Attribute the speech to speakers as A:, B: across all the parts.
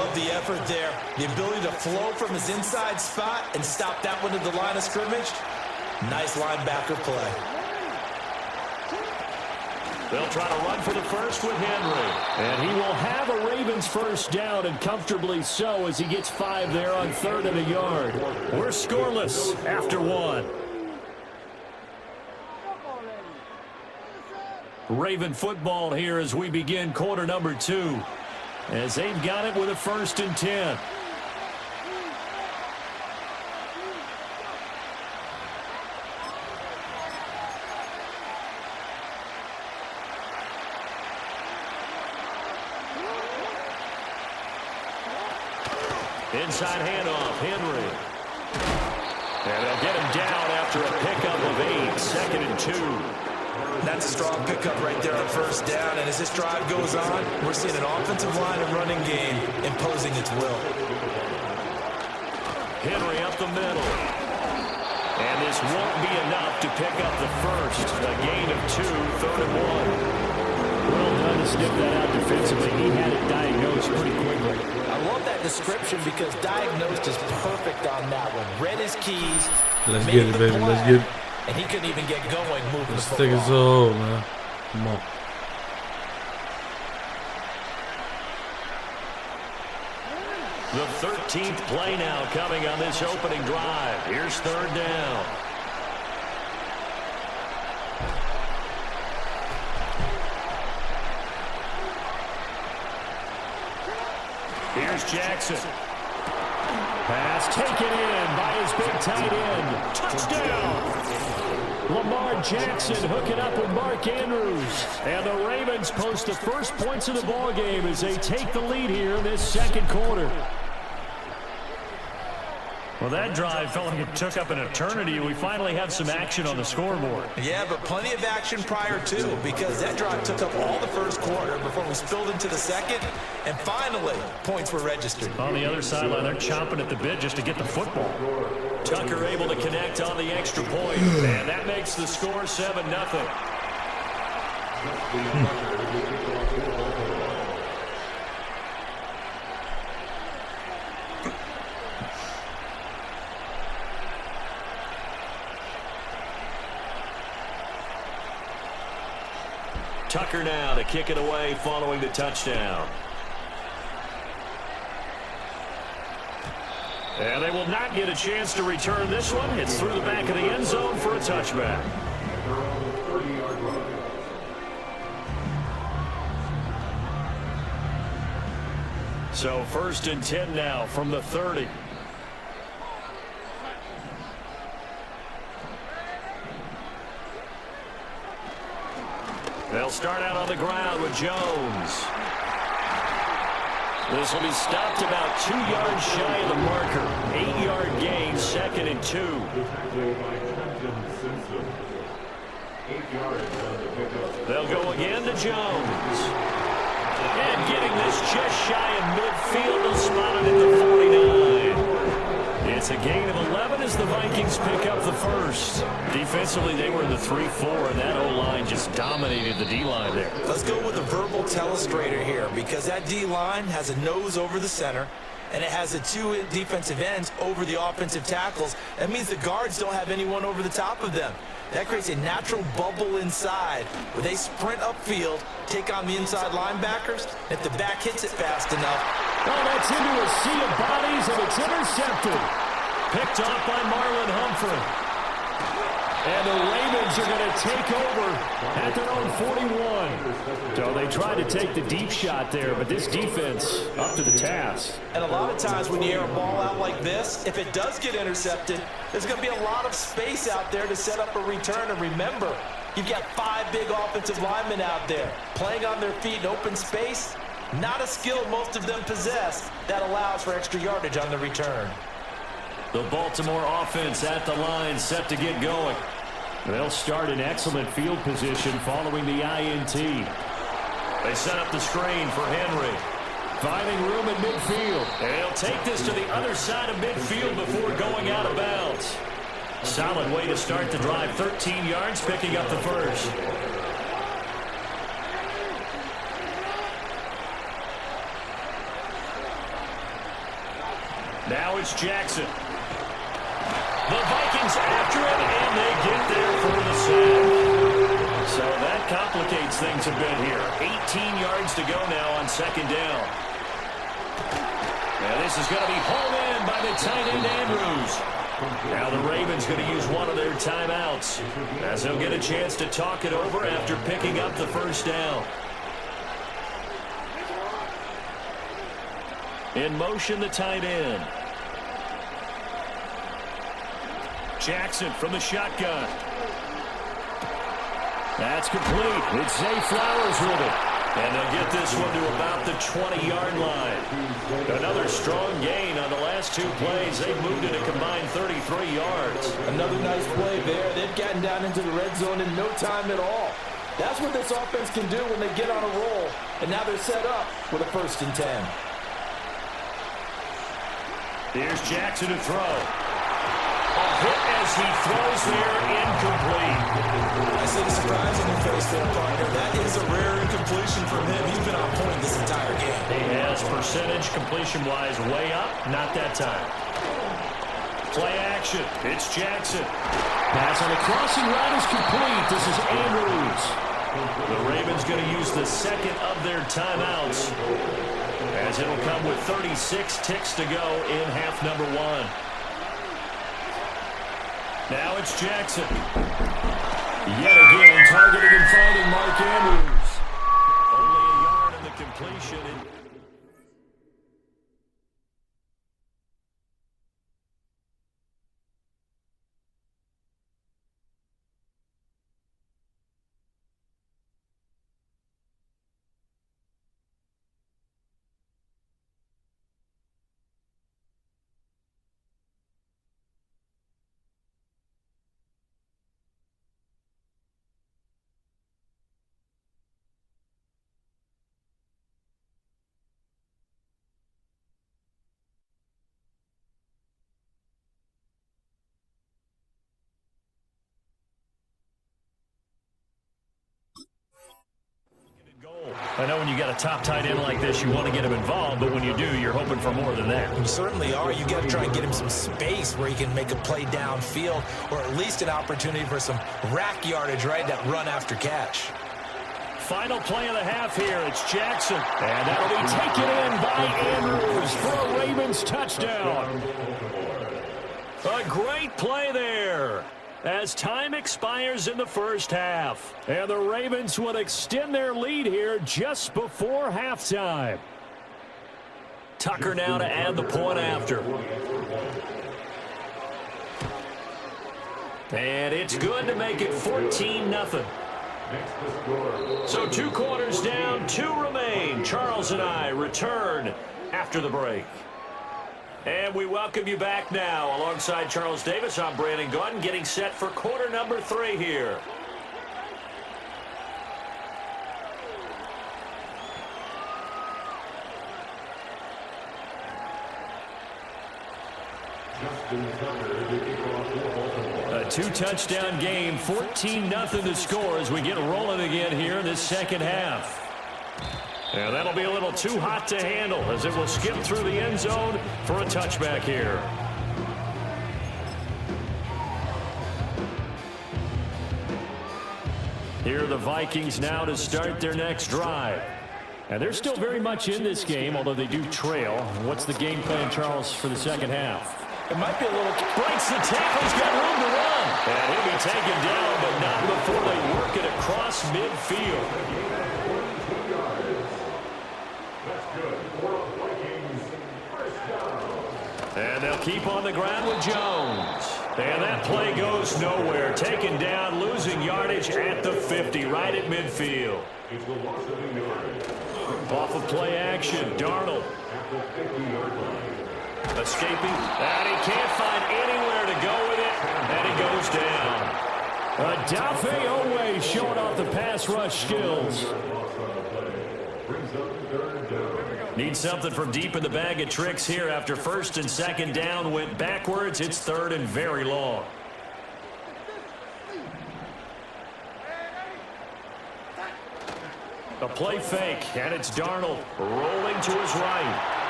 A: love the effort there. The ability to flow from his inside spot and stop that one at the line of scrimmage. Nice linebacker play.
B: They'll try to run for the first with Henry. And he will have a Ravens first down, and comfortably so, as he gets 5 there on 3rd and a yard. We're scoreless after 1. Raven football here as we begin quarter number 2. As they've got it with a 1st and 10. Inside handoff, Henry. And they'll get him down after a pickup of 8, 2nd and 2.
A: That's a strong pickup right there on 1st down. And as this drive goes on, we're seeing an offensive line and running game imposing its will.
B: Henry up the middle. And this won't be enough to pick up the first. A gain of 2, 3rd and 1. Well done to snip that out defensively. He had it diagnosed pretty quickly.
A: I love that description because diagnosed is perfect on that one. Read his keys.
C: Let's get it, baby. Let's get it.
A: And he couldn't even get going moving the football.
C: Let's take it so, man. Come on.
B: The 13th play now coming on this opening drive. Here's 3rd down. Here's Jackson. Pass taken in by his big tight end. Touchdown! Lamar Jackson hooking up with Mark Andrews. And the Ravens post the first points of the ball game as they take the lead here in this 2nd quarter. Well, that drive felt like it took up an eternity. We finally have some action on the scoreboard.
A: Yeah, but plenty of action prior to, because that drive took up all the 1st quarter before we spilled into the 2nd, and finally, points were registered.
B: On the other sideline, they're chomping at the bit just to get the football. Tucker able to connect on the extra point, and that makes the score 7-0. Tucker now to kick it away following the touchdown. And they will not get a chance to return this one. It's through the back of the end zone for a touchback. So 1st and 10 now from the 30. They'll start out on the ground with Jones. This will be stopped about 2 yards shy of the marker. 8-yard gain, 2nd and 2. They'll go again to Jones. And getting this just shy of midfield, they'll spot it at the 49. It's a gain of 11 as the Vikings pick up the first. Defensively, they were in the 3-4, and that O-line just dominated the D-line there.
A: Let's go with a verbal telestrator here, because that D-line has a nose over the center, and it has the 2 defensive ends over the offensive tackles. That means the guards don't have anyone over the top of them. That creates a natural bubble inside where they sprint upfield, take on the inside linebackers. If the back hits it fast enough.
B: Oh, that's into a sea of bodies, and it's intercepted. Picked off by Marlon Humphrey. And the Ravens are going to take over at their own 41. So they tried to take the deep shot there, but this defense up to the task.
A: And a lot of times when you air a ball out like this, if it does get intercepted, there's going to be a lot of space out there to set up a return. And remember, you've got 5 big offensive linemen out there playing on their feet in open space. Not a skill most of them possess that allows for extra yardage on the return.
B: The Baltimore offense at the line, set to get going. They'll start in excellent field position following the INT. They set up the screen for Henry. Finding room in midfield. And he'll take this to the other side of midfield before going out of bounds. Solid way to start the drive. 13 yards, picking up the first. Now it's Jackson. The Vikings after it, and they get there for the sack. So that complicates things a bit here. 18 yards to go now on second down. And this is going to be hauled in by the tight end Andrews. Now the Ravens going to use one of their timeouts as they'll get a chance to talk it over after picking up the first down. In motion, the tight end. Jackson from the shotgun. That's complete. It's Zay Flowers with it. And they'll get this one to about the 20-yard line. Another strong gain on the last two plays. They've moved it a combined 33 yards.
A: Another nice play there. They've gotten down into the red zone in no time at all. That's what this offense can do when they get on a roll. And now they're set up with a 1st and 10.
B: Here's Jackson to throw. A hit as he throws there, incomplete.
A: I see the surprise on your face there, partner. That is a rare incompletion from him. He's been on point this entire game.
B: He has percentage completion-wise way up, not that time. Play action. It's Jackson. Pass on the crossing route is complete. This is Andrews. The Ravens going to use the second of their timeouts, as it'll come with 36 ticks to go in half number 1. Now it's Jackson. Yet again, targeting and finding Mark Andrews. Only a yard in the completion. I know when you got a top tight end like this, you want to get him involved, but when you do, you're hoping for more than that.
A: You certainly are. You got to try and get him some space where he can make a play downfield, or at least an opportunity for some rack yardage, right? That run after catch.
B: Final play of the half here. It's Jackson. And that'll be taken in by Andrews for a Ravens touchdown. A great play there as time expires in the first half. And the Ravens would extend their lead here just before halftime. Tucker now to add the point after. And it's good to make it 14-0. So 2 quarters down, 2 remain. Charles and I return after the break. And we welcome you back now. Alongside Charles Davis, I'm Brandon Gaudin, getting set for quarter number 3 here. A 2-touchdown game, 14-0 to score as we get rolling again here in this second half. And that'll be a little too hot to handle as it will skip through the end zone for a touchback here. Here are the Vikings now to start their next drive. And they're still very much in this game, although they do trail. What's the game plan, Charles, for the second half?
A: It might be a little...
B: Breaks the tackle. He's got room to run. And he'll be taken down, but not before they work it across midfield. And they'll keep on the ground with Jones. And that play goes nowhere. Taken down, losing yardage at the 50, right at midfield. Off of play action, Darnold. Escaping, and he can't find anywhere to go with it, and he goes down. Adafe Owe showing off the pass rush skills. Need something from deep in the bag of tricks here after first and second down went backwards. It's third and very long. A play fake, and it's Darnold rolling to his right.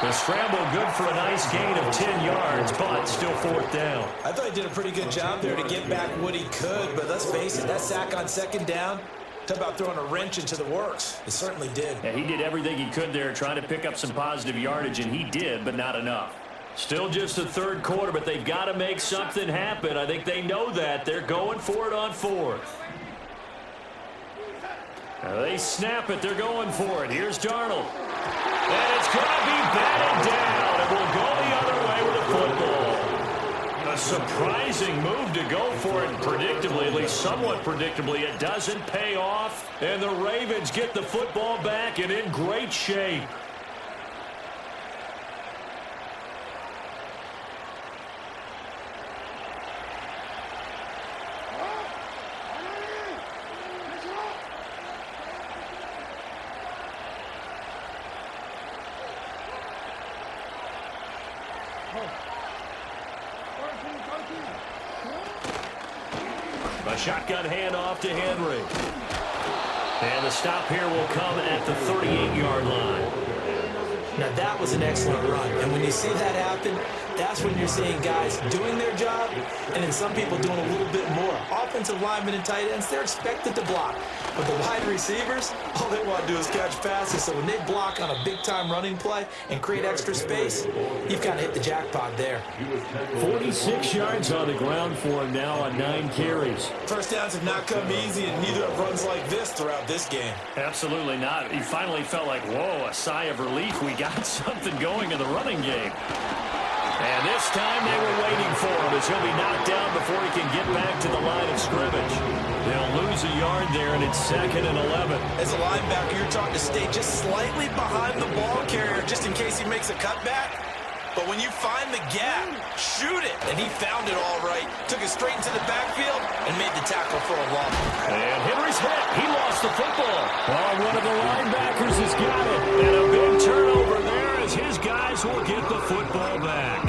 B: The scramble good for a nice gain of 10 yards, but still fourth down.
A: I thought he did a pretty good job there to get back what he could, but let's face it, that sack on second down, talk about throwing a wrench into the works. It certainly did.
B: Yeah, he did everything he could there trying to pick up some positive yardage, and he did, but not enough. Still just the third quarter, but they've got to make something happen. I think they know that. They're going for it on fourth. Now they snap it. They're going for it. Here's Darnold. And it's going to be batted down. It will go the other way with the football. A surprising move to go for it predictably, at least somewhat predictably. It doesn't pay off, and the Ravens get the football back and in great shape. A shotgun handoff to Henry. And the stop here will come at the 38-yard line.
A: Now that was an excellent run, and when you see that happen, that's when you're seeing guys doing their job, and then some people doing a little bit more. Offensive linemen and tight ends, they're expected to block. But the wide receivers, all they want to do is catch passes. So when they block on a big-time running play and create extra space, you've kind of hit the jackpot there.
B: 46 yards on the ground for him now on 9 carries.
A: First downs have not come easy, and neither have runs like this throughout this game.
B: Absolutely not. He finally felt like, whoa, a sigh of relief. We got something going in the running game. And this time they were waiting for him as he'll be knocked down before he can get back to the line of scrimmage. They'll lose a yard there, and it's 2nd and 11.
A: As a linebacker, you're taught to stay just slightly behind the ball carrier just in case he makes a cutback. But when you find the gap, shoot it. And he found it all right. Took it straight into the backfield and made the tackle for a loss.
B: And Henry's hit. He lost the football. Oh, one of the linebackers has got it. And a big turnover there as his guys will get the football back.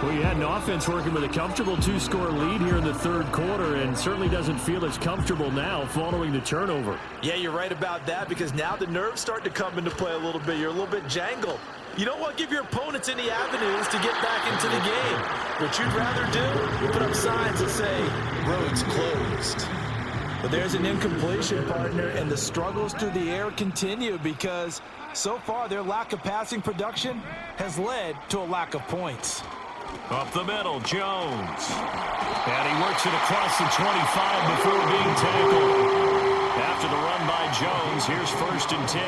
B: We had an offense working with a comfortable 2-score lead here in the third quarter, and certainly doesn't feel as comfortable now following the turnover.
A: Yeah, you're right about that, because now the nerves start to come into play a little bit. You're a little bit jangled. You don't want to give your opponents any avenues to get back into the game. What you'd rather do, put up signs that say, roads closed. But there's an incompletion, partner, and the struggles through the air continue because so far their lack of passing production has led to a lack of points.
B: Up the middle, Jones. And he works it across the 25 before being tackled. After the run by Jones, here's 1st and 10.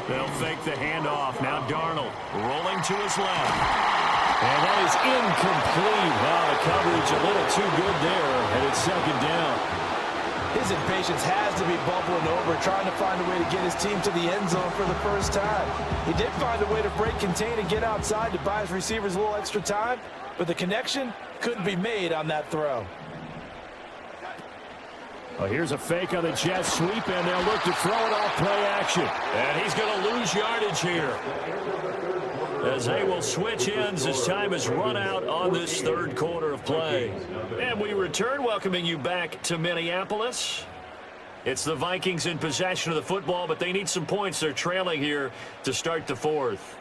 B: They'll fake the handoff. Now Darnold rolling to his left. And that is incomplete. Wow, the coverage a little too good there, and it's 2nd down.
A: His impatience has to be bubbling over, trying to find a way to get his team to the end zone for the first time. He did find a way to break contain and get outside to buy his receivers a little extra time, but the connection couldn't be made on that throw.
B: Well, here's a fake on the jet sweep, and they'll look to throw it off play action. And he's going to lose yardage here, as they will switch ends as time is run out on this third quarter of play. And we return, welcoming you back to Minneapolis. It's the Vikings in possession of the football, but they need some points. They're trailing here to start the fourth.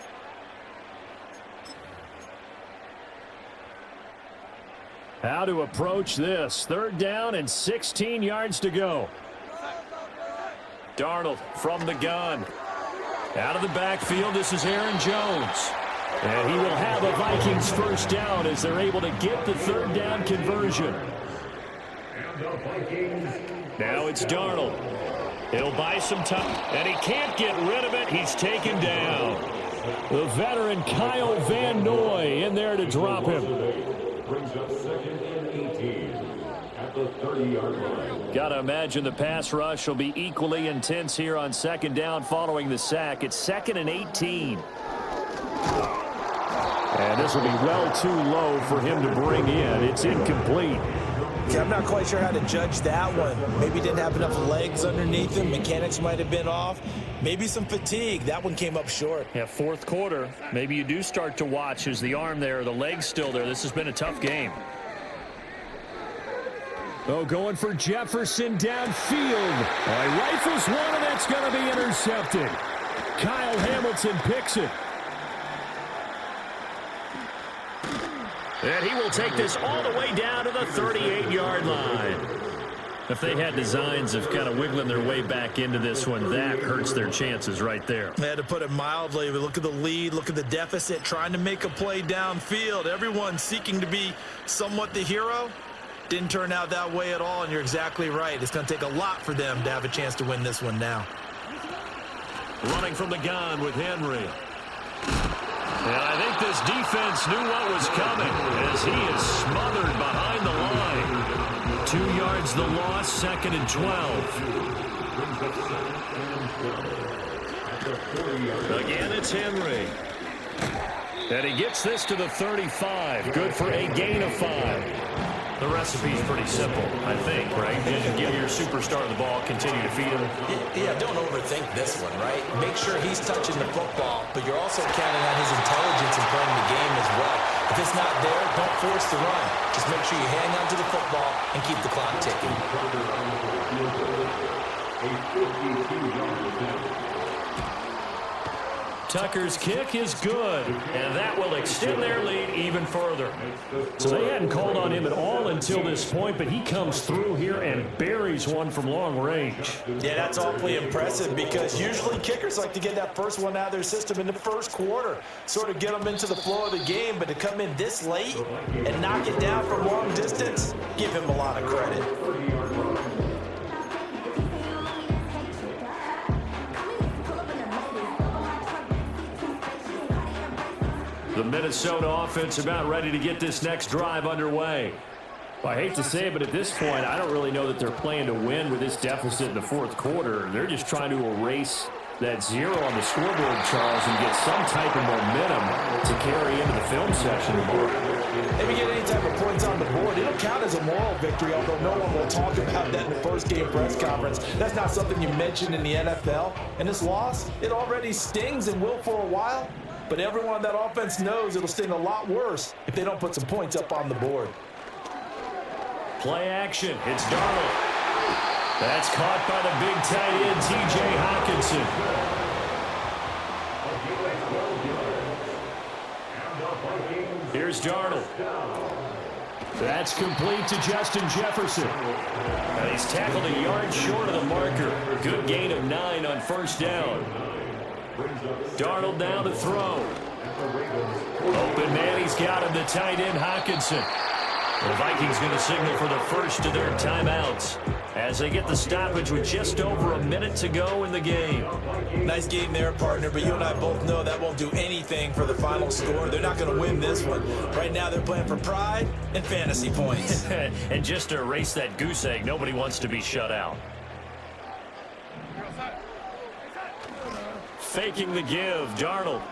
B: How to approach this. 3rd down and 16 yards to go. Darnold from the gun. Out of the backfield, this is Aaron Jones. And he will have a Vikings first down as they're able to get the 3rd down conversion. Now it's Darnold. He'll buy some time, and he can't get rid of it. He's taken down. The veteran Kyle Van Noy in there to drop him. Brings up 2nd and 18 at the 30-yard line. Got to imagine the pass rush will be equally intense here on 2nd down following the sack. It's 2nd and 18. And this will be well too low for him to bring in. It's incomplete.
A: Yeah, I'm not quite sure how to judge that one. Maybe didn't have enough legs underneath him. Mechanics might have been off. Maybe some fatigue. That one came up short.
B: Yeah, fourth quarter. Maybe you do start to watch as the arm there, the leg's still there. This has been a tough game. Oh, going for Jefferson downfield. He rifles one, and that's going to be intercepted. Kyle Hamilton picks it. And he will take this all the way down to the 38-yard line. If they had designs of kind of wiggling their way back into this one, that hurts their chances right there.
A: They had to put it mildly. But look at the lead, look at the deficit, trying to make a play downfield. Everyone seeking to be somewhat the hero. Didn't turn out that way at all, and you're exactly right. It's going to take a lot for them to have a chance to win this one now.
B: Running from the gun with Henry. And I think this defense knew what was coming as he is smothered behind the line. 2 yards the loss, 2nd and 12. Again, it's Henry. And he gets this to the 35. Good for a gain of 5. The recipe's pretty simple, I think, right? Just give your superstar the ball, continue to feed him.
A: Yeah, don't overthink this one, right? Make sure he's touching the football, but you're also counting on his intelligence in playing the game as well. If it's not there, don't force the run. Just make sure you hang on to the football and keep the clock ticking.
B: Tucker's kick is good, and that will extend their lead even further. So they hadn't called on him at all until this point, but he comes through here and buries one from long range.
A: Yeah, that's awfully impressive because usually kickers like to get that first one out of their system in the first quarter, sort of get them into the flow of the game, but to come in this late and knock it down from long distance, give him a lot of credit.
B: The Minnesota offense about ready to get this next drive underway. Well, I hate to say it, but at this point, I don't really know that they're playing to win with this deficit in the fourth quarter. They're just trying to erase that 0 on the scoreboard, Charles, and get some type of momentum to carry into the film section tomorrow.
A: If you get any type of points on the board, it'll count as a moral victory, although no one will talk about that in the first game press conference. That's not something you mentioned in the NFL. And this loss, it already stings and will for a while. But everyone on that offense knows it'll sting a lot worse if they don't put some points up on the board.
B: Play action. It's Darnold. That's caught by the big tight end, T.J. Hawkinson. Here's Darnold. That's complete to Justin Jefferson. And he's tackled a yard short of the marker. Good gain of 9 on first down. Darnold down to throw. Open man, he's got him, the tight end, Hawkinson. The Vikings going to signal for the first of their timeouts as they get the stoppage with just over a minute to go in the game.
A: Nice game there, partner, but you and I both know that won't do anything for the final score. They're not going to win this one. Right now they're playing for pride and fantasy points.
B: And just to erase that goose egg, nobody wants to be shut out. Faking the give, Darnold.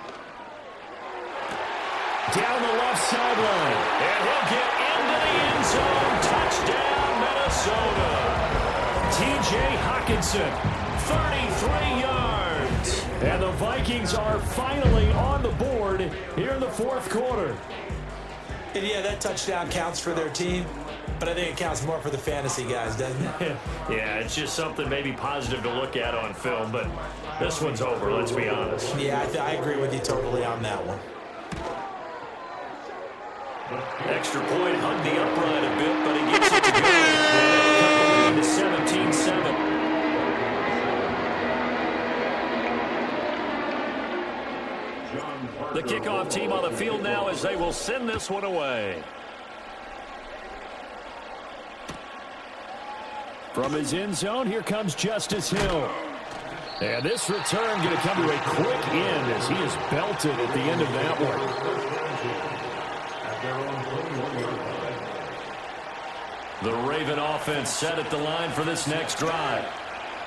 B: Down the left sideline. And he'll get into the end zone. Touchdown, Minnesota. T.J. Hawkinson, 33 yards. And the Vikings are finally on the board here in the fourth quarter.
A: And yeah, that touchdown counts for their team, but I think it counts more for the fantasy guys, doesn't it?
B: Yeah, it's just something maybe positive to look at on film, but this one's over, let's be honest.
A: Yeah, I agree with you totally on that one.
B: Extra point hung the upright a bit, but he gets it to go. And cut the lead to 17-7. The kickoff team on the field now as they will send this one away. From his end zone, here comes Justice Hill. And this return going to come to a quick end as he is belted at the end of that one. The Raven offense set at the line for this next drive.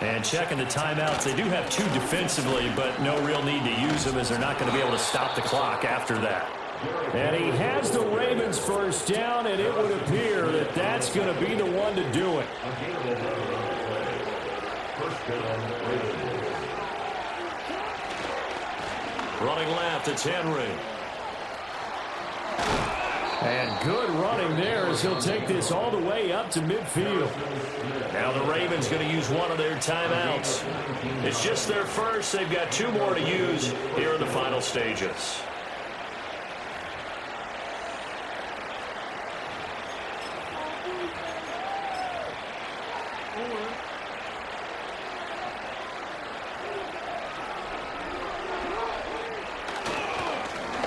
B: And checking the timeouts, they do have 2 defensively, but no real need to use them as they're not going to be able to stop the clock after that. And he has the Ravens first down, and it would appear that that's going to be the one to do it. Running left, it's Henry. And good running there as he'll take this all the way up to midfield. Now the Ravens going to use one of their timeouts. It's just their first. They've got 2 more to use here in the final stages.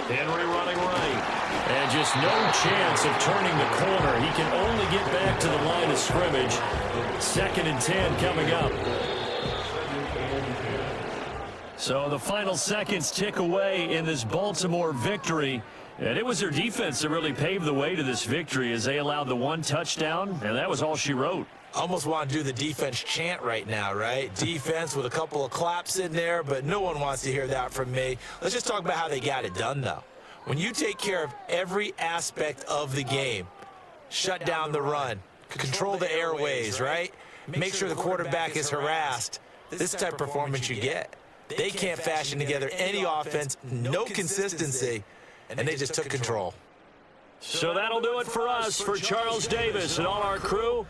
B: Henry running right. And just no chance of turning the corner. He can only get back to the line of scrimmage. 2nd and 10 coming up. So the final seconds tick away in this Baltimore victory. And it was their defense that really paved the way to this victory as they allowed the 1 touchdown, and that was all she wrote.
A: Almost want to do the defense chant right now, right? Defense with a couple of claps in there, but no one wants to hear that from me. Let's just talk about how they got it done, though. When you take care of every aspect of the game, shut down the run, control the airways, right? Make sure the quarterback is harassed. This type of performance you get. They can't fashion together any offense, no consistency, and they just took control.
B: So that'll do it for us. For Charles Davis and all our crew,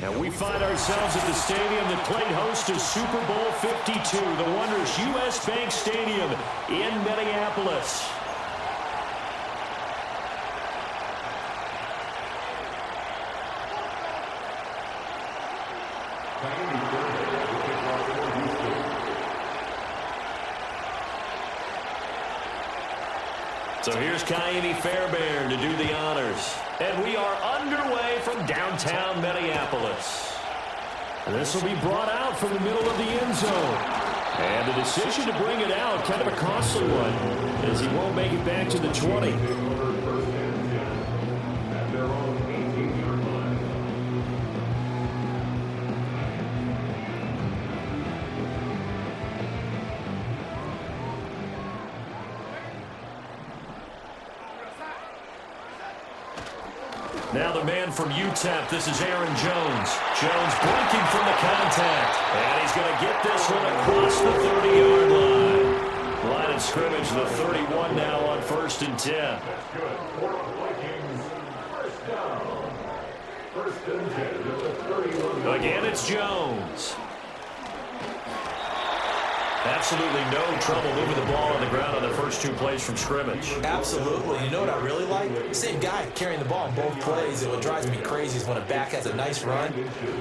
B: And we find ourselves at the stadium that played host to Super Bowl 52, the wondrous U.S. Bank Stadium in Minneapolis. So here's Kiami Fairbairn to do the honors. And we are underway from downtown Minneapolis. And this will be brought out from the middle of the end zone. And the decision to bring it out, kind of a costly one, as he won't make it back to the 20. Now the man from UTEP, this is Aaron Jones. Jones breaking from the contact. And he's going to get this one across the 30-yard line. Line of scrimmage, the 31 now on 1st and 10.
D: That's good. For the Vikings, first down. 1st and 10 at the 31.
B: Again, it's Jones. Absolutely no trouble moving the ball on the ground on the first 2 plays from scrimmage.
A: Absolutely. You know what I really like? Same guy carrying the ball in both plays. And what drives me crazy is when a back has a nice run,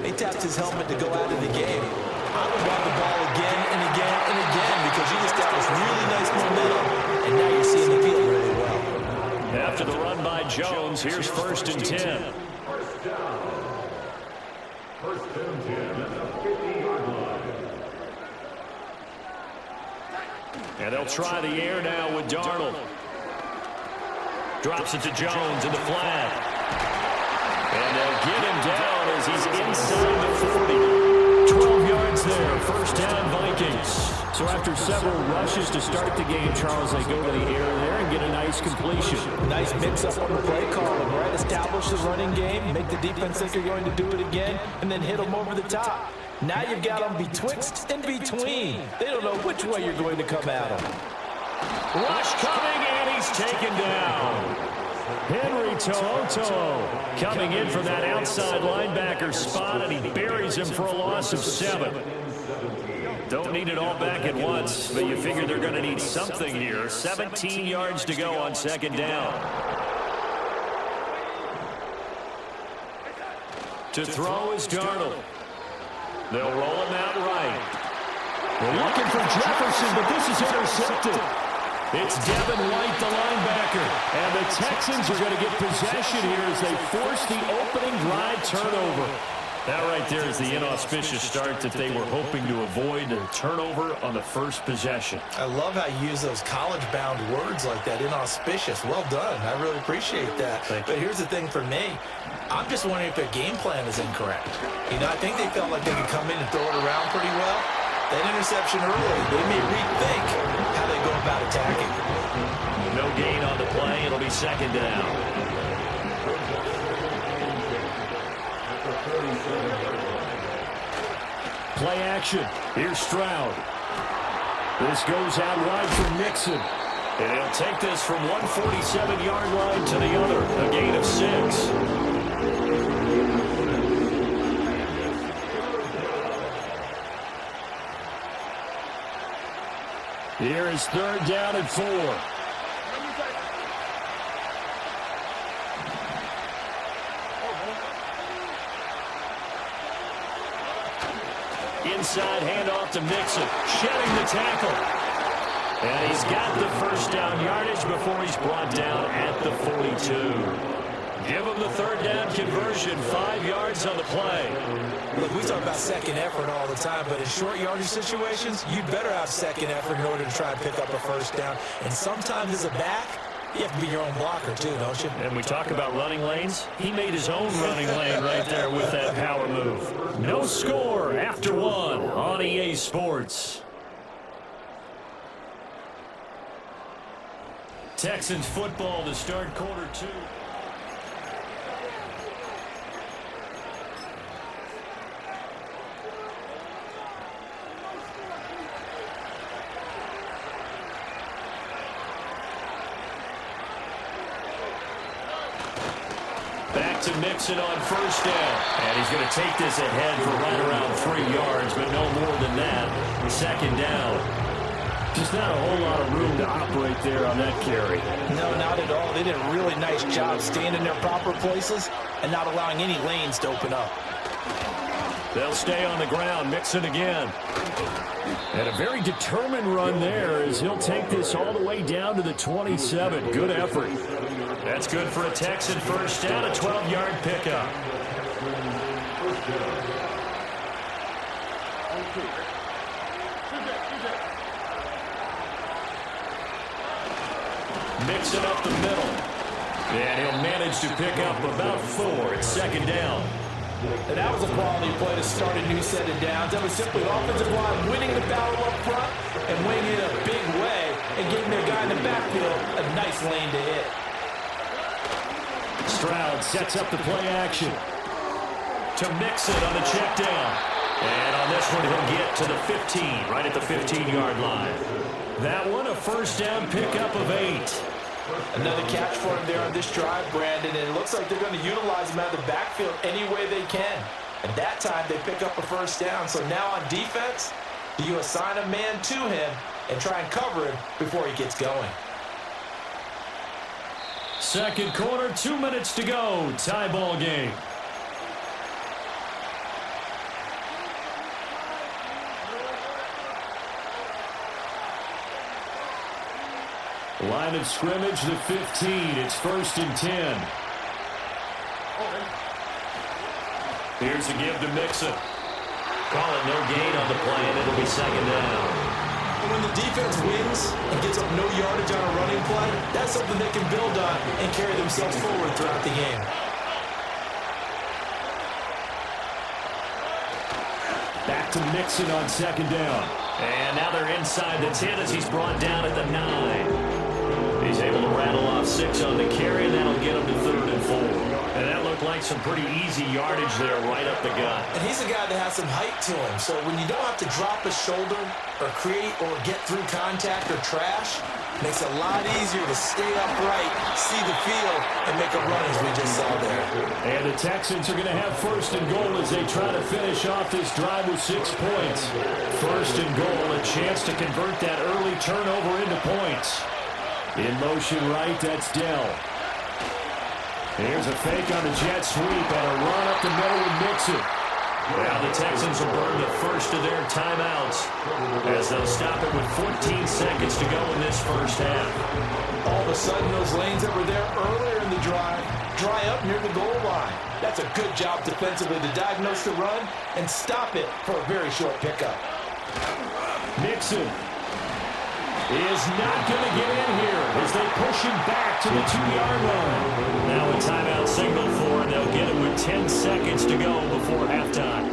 A: he taps his helmet to go out of the game. I would run the ball again and again and again because you established really nice momentum, and now you're seeing the field really well.
B: After the run by Jones, here's 1st and 10.
D: First down. 1st and 10 at the 50-yard line.
B: And they'll try the air now with Darnold. Drops it to Jones in the flat. And they'll get him down as he's inside the 40. 12 yards there, 1st down Vikings. So after several rushes to start the game, Charles, they go to the air there and get a nice completion.
A: Nice mix-up on the play calling, right? Establish the running game, make the defense think you're going to do it again, and then hit them over the top. Now you've got them betwixt and between. They don't know which way you're going to come at them.
B: Rush coming, and he's taken down. Henry To'oTo'o coming in from that outside linebacker spot, and he buries him for a loss of 7. Don't need it all back at once, but you figure they're going to need something here. 17 yards to go on 2nd down. To throw is Darnold. They'll roll him out right. They're looking for Jefferson, but this is intercepted. It's Devin White, the linebacker. And the Texans are going to get possession here as they force the opening drive turnover. That right there is the inauspicious start that they were hoping to avoid, a turnover on the first possession.
A: I love how you use those college-bound words like that, inauspicious. Well done. I really appreciate that. But here's the thing for me. I'm just wondering if their game plan is incorrect. You know, I think they felt like they could come in and throw it around pretty well. That interception early, they may rethink how they go about attacking.
B: No gain on the play. It'll be 2nd down. Play action. Here's Stroud. This goes out wide from Mixon. And he'll take this from 147-yard line to the other. A gain of 6. Here is 3rd down and 4. Inside handoff to Mixon, shedding the tackle. And he's got the 1st down yardage before he's brought down at the 42. Give him the 3rd down conversion, 5 yards on the play.
A: Look, we talk about second effort all the time, but in short yardage situations, you better have second effort in order to try and pick up a 1st down. And sometimes as a back, you have to be your own blocker too, don't you?
B: And we talk about running lanes. He made his own running lane right there with that power move. No score after 1 on EA Sports. Texans football to start quarter 2. to Mixon on first down. And he's going to take this ahead for right around 3 yards, but no more than that. Second down. Just not a whole lot of room to operate there on that carry.
A: No, not at all. They did a really nice job staying in their proper places and not allowing any lanes to open up.
B: They'll stay on the ground. Mixon again. And a very determined run there as he'll take this all the way down to the 27. Good effort. That's good for a Texan first down, a 12-yard pickup. Mixing up the middle. And he'll manage to pick up about 4. It's second down.
A: And that was a quality play to start a new set of downs. That was simply the offensive line winning the battle up front and winning it a big way and giving their guy in the backfield a nice lane to hit.
B: Stroud sets up the play action to Mixon on the check down. And on this one, he'll get to the 15, right at the 15-yard line. That one, a first down pickup of 8.
A: Another catch for him there on this drive, Brandon, and it looks like they're going to utilize him out of the backfield any way they can. At that time, they pick up a first down. So now on defense, do you assign a man to him and try and cover him before he gets going?
B: Second quarter, 2 minutes to go. Tie ball game. Line of scrimmage, the 15. It's 1st and 10. Here's a give to Mixon. Call it no gain on the play, and it'll be second down.
A: When the defense wins and gets up no yardage on a running play, that's something they can build on and carry themselves forward throughout the game.
B: Back to Mixon on second down. And now they're inside the 10 as he's brought down at the 9. He's able to rattle off 6 on the carry, and that'll get him to 3rd and 4. And that looked like some pretty easy yardage there right up the gut.
A: And he's a guy that has some height to him, so when you don't have to drop a shoulder or create or get through contact or trash, it makes it a lot easier to stay upright, see the field, and make a run as we just saw there.
B: And the Texans are going to have 1st and goal as they try to finish off this drive with 6 points. 1st and goal, a chance to convert that early turnover into points. In motion right, that's Dell. Here's a fake on the jet sweep and a run up the middle with Mixon. Now the Texans will burn the first of their timeouts as they'll stop it with 14 seconds to go in this first half.
A: All of a sudden, those lanes that were there earlier in the drive dry up near the goal line. That's a good job defensively to diagnose the run and stop it for a very short pickup.
B: Mixon is not going to get in here as they push him back to the 2-yard line. Now a timeout signal for, and they'll get it with 10 seconds to go before halftime.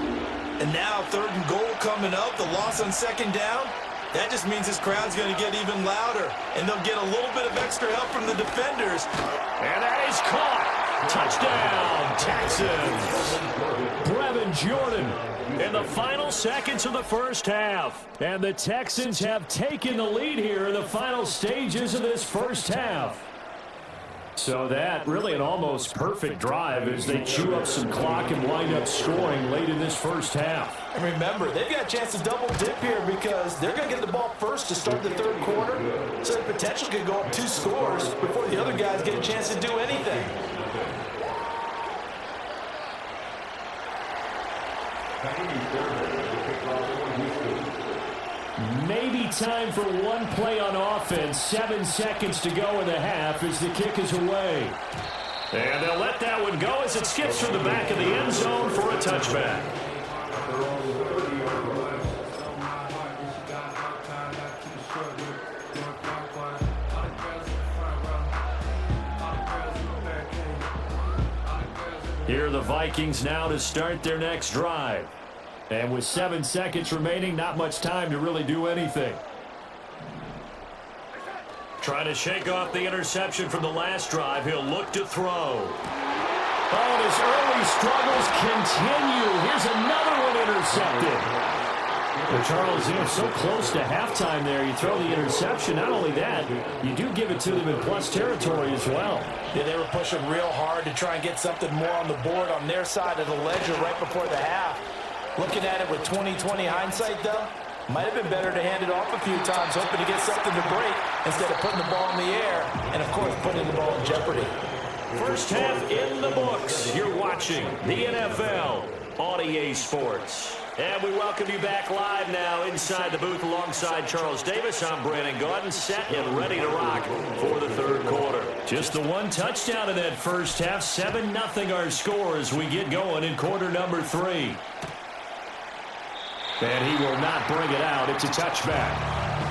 A: And now 3rd and goal coming up, the loss on second down. That just means this crowd's going to get even louder, and they'll get a little bit of extra help from the defenders.
B: And that is caught. Touchdown, Texans. Brevin Jordan in the final seconds of the first half. And the Texans have taken the lead here in the final stages of this first half. So that really an almost perfect drive as they chew up some clock and wind up scoring late in this first half.
A: And remember, they've got a chance to double dip here because they're going to get the ball first to start the 3rd quarter. So the potential could go up 2 scores before the other guys get a chance to do anything.
B: Maybe time for one play on offense. 7 seconds to go in the half as the kick is away. And they'll let that one go as it skips through the back of the end zone for a touchback. Here are the Vikings now to start their next drive. And with 7 seconds remaining, not much time to really do anything. Trying to shake off the interception from the last drive. He'll look to throw. Oh, and his early struggles continue. Here's another one intercepted. Well, Charles, so close to halftime there. You throw the interception. Not only that, you do give it to them in plus territory as well.
A: Yeah, they were pushing real hard to try and get something more on the board on their side of the ledger right before the half. Looking at it with 20/20 hindsight, though, might have been better to hand it off a few times, hoping to get something to break instead of putting the ball in the air and, of course, putting the ball in jeopardy.
B: First half in the books. You're watching the NFL on EA Sports. And we welcome you back live now inside the booth alongside Charles Davis. I'm Brandon Gaudin, set and ready to rock for the third quarter. Just the one touchdown in that first half. 7-0 our score as we get going in quarter number 3. And he will not bring it out. It's a touchback.